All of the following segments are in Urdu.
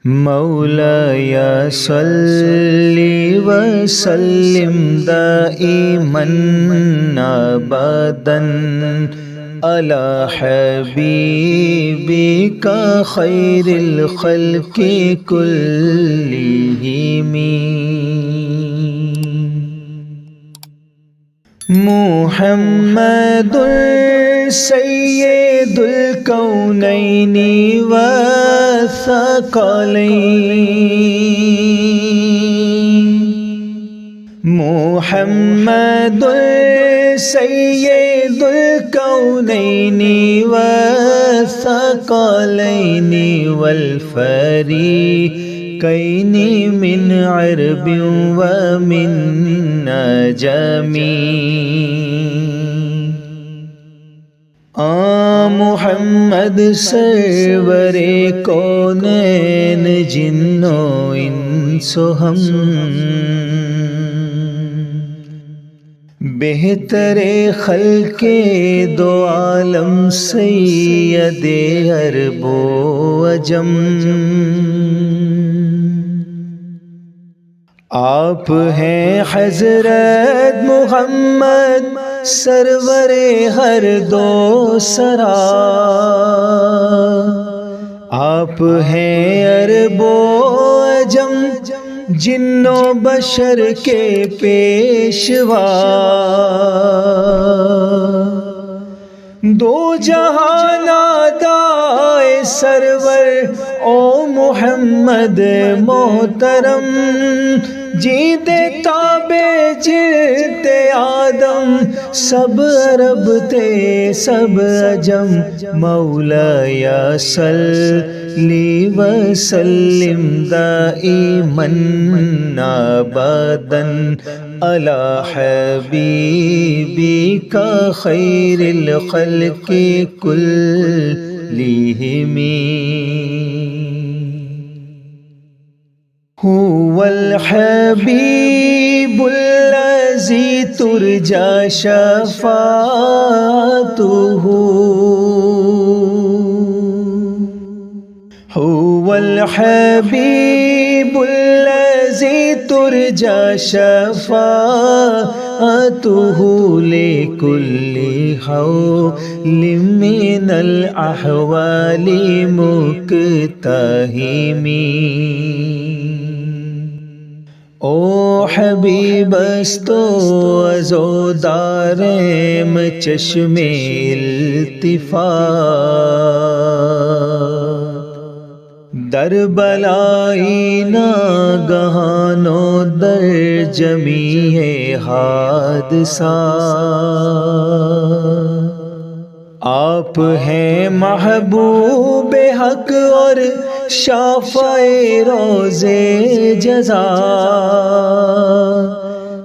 مولاي صل وسلم دائما ابدا على حبيبك خير الخلق كلهم محمد سید الکونین والثقلین محمد سید الکونین والثقلین والفریقین من عرب ومن نجم محمد سرور کونین جنوں انس و ہم بہتر خلق دو عالم سید عرب و عجم آپ ہیں حضرت محمد سرور ہر دو سرا آپ ہیں عرب و عجم جن و بشر کے پیشوا دو جہان دائے سرور او محمد محترم جیتے تابے جیتے آدم سب عرب تے سب عجم مولاي صل وسلم دائما ابدا على حبيبك خير الخلق كلهم هو الحبيب الذي ترجى شفاعته هو الحبيب الذي ترجى شفاعته لكل حول من الأحوال مقتحم او حبیب است و عزوداریم چشم التفات در بلائی ناگہان و در جمیع حادثات آپ ہیں محبوب حق اور شافع روزے جزا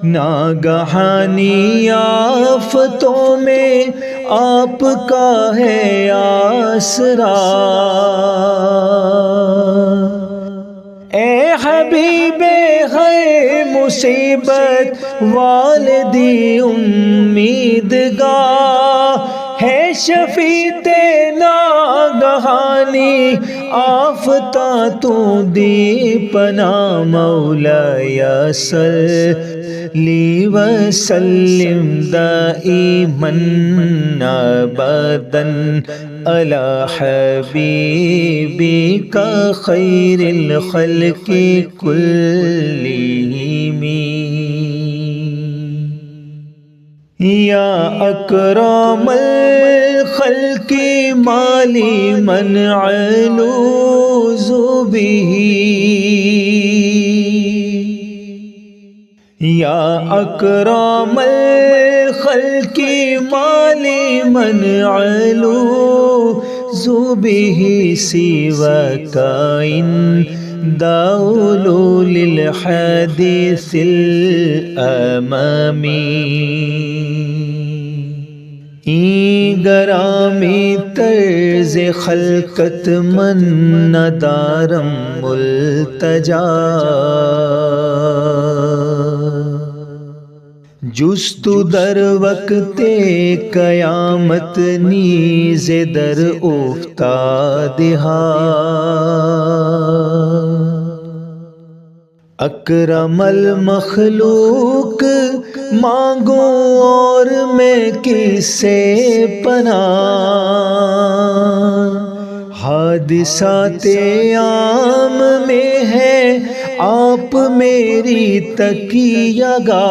ناگہانی آفتوں میں آپ کا ہے آسرا اے حبیب ہے مصیبت والدی امیدگاہ ہے شفیع ناگہانی آفتاں تو دی پناہ مولاي صل وسلم دائما ابدا على حبيبك خير الخلق كلهم یا اکرم الخلق مالی من علوذ به یا اکرم الخلق مالی من علوذ به سواک داول للحديث الأمامي گرامی طرز خلقت من ندارم ملتجا جستو در وقت قیامت نیز در افتادہا اکرم المخلوق مانگوں اور میں کس سے پناہ، حادثات عام میں ہے آپ میری تکیہ گاہ۔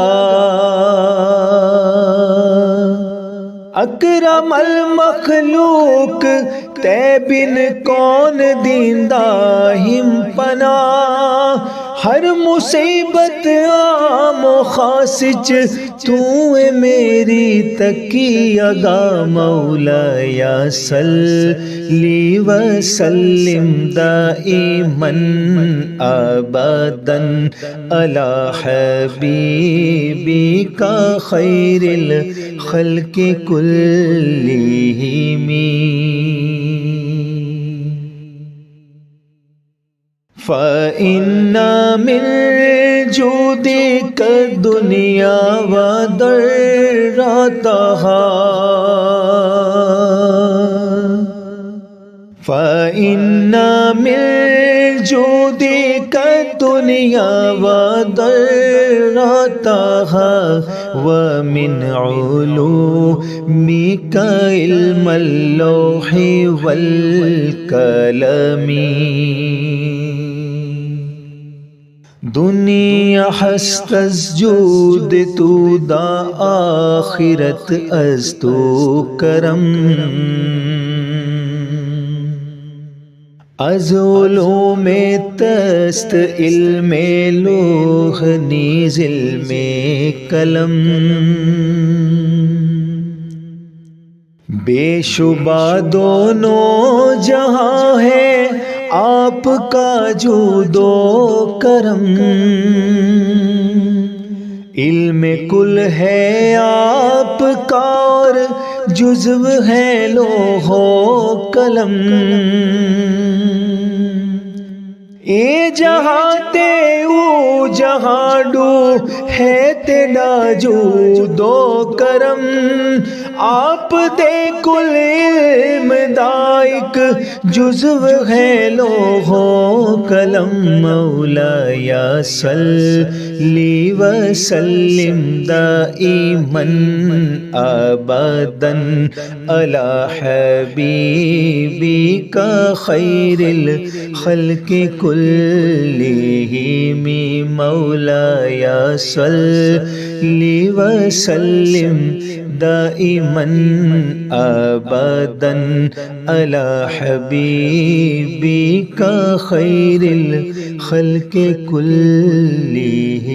اکرم المخلوق تے بن کون دیندا ہم پناہ، ہر مصیبت عام و خاص چ تو اے میری تکیہ گاہ۔ مولا یا صلی وسلم دائما ابدا علی حبیبک خیر الخلق کلہم۔ فَإِنَّ مِن جُودِكَ الدُّنْيَا وَضَرَّتَهَا، فَإِنَّ مِن جُودِكَ الدُّنْيَا وَضَرَّتَهَا وَمِنْ عُلُومِكَ عِلْمَ اللَّوْحِ وَالْقَلَمِ۔ دنیا ہست از جود تو دا، آخرت از تو کرم، از علوم تست علم لوح نیز علم قلم۔ بے شبہ دونوں جہاں ہے آپ کا جود و کرم، علم کل ہے آپ کا اور جزو ہے لوح و قلم۔ اے جہاں تے او جہاں ڈو ہے تیرا جود و کرم، آپ دے کل علم دائک جزو ہے لوح و قلم۔ مولا یا صلی وسلم دائما ابدا علی حبیبک خیر الخلق کلہم۔ مولا یا صلی وسلم دائما ابدا علی حبیبک خیر الخلق کلہم۔